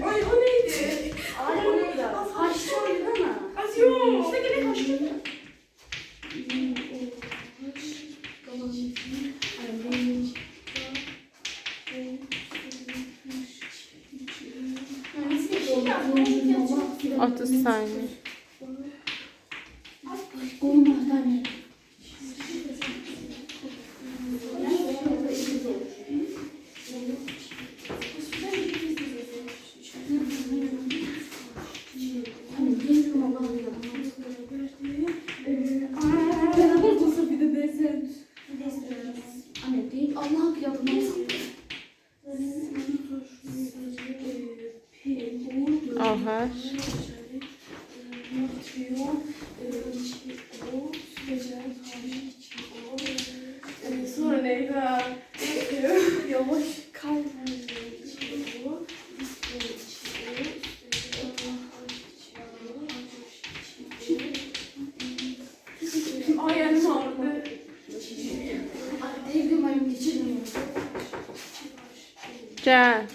Ay o neydi? Ay o neydi? Haşlı oydu ama. Az yok. İşte gene haşlı. Otuz saniye. Allah kıyafetini. Ahar. Sonra neydi? Yavaş kalp. Ay yanım ağrıdı. Evde umarım geçirmiyor. Gel.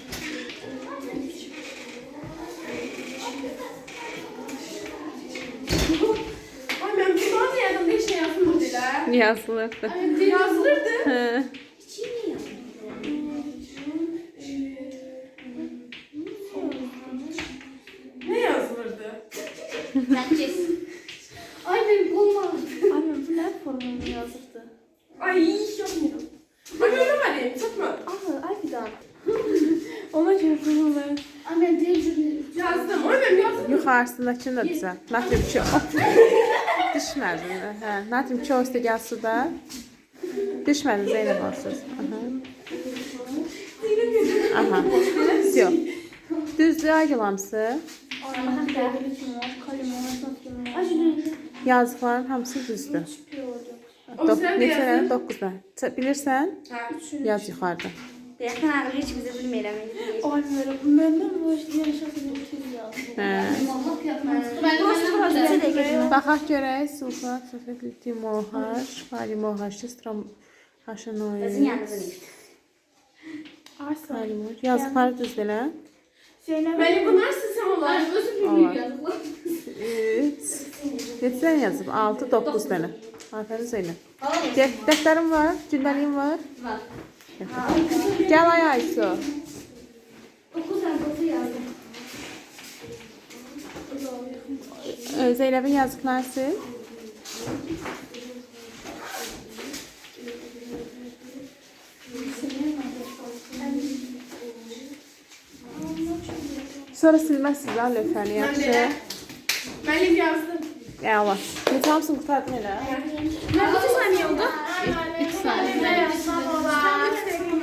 Ay ben bundan da yerden ne şey yazdım dediler. Yazılırdı. Yazılırdı. Hı. Ne yazılırdı? Ay benim kolum ağrıdı. Anne bu ne formunu yazırdı? Ay yapmıyorum. Ay ben öyle satma. Ay bir daha. Ona göre kurulur. Anne tecrübe. Yazdım. Ay ben yazdım. Yuxarısındakını da düzelt. Natrium ki düşmədin də. Hə, natrium ki o üstə gəl suda. Düşmədin Zeynəb olsuz. Aha. Всё. Düzdür ayılamsı. Yazıqların hamısı düzdür. Neçələri? 9-da. Bilirsən? Ha. Yaz yuxarıda. Yaxın ağrı heç bizə bilmirəm. Ay məndən bu yaşasın Hə. Ben Baxaq görək. Sulfat, timohar, palimohar, strom, haşanoy. Palimohar. Yazıqları düzdür elə? Beni bunlar sizem olan. Olar. 3. Neçə yazıb? 6, 9 dənə. Afərin Zeynəb. Dəftərim var, gündəliyim var. Var. Gəl ay Aysu. 9 tane 9 yazdım. Zeynəbin yazıqları sil. Sonra silməzsiniz ha lövhəni yaxşı. Benim yazdım. Əla. Neçə hamısını qurtardın elə? Ne kaç saniye oldu? 2 saniyə. Yazdım.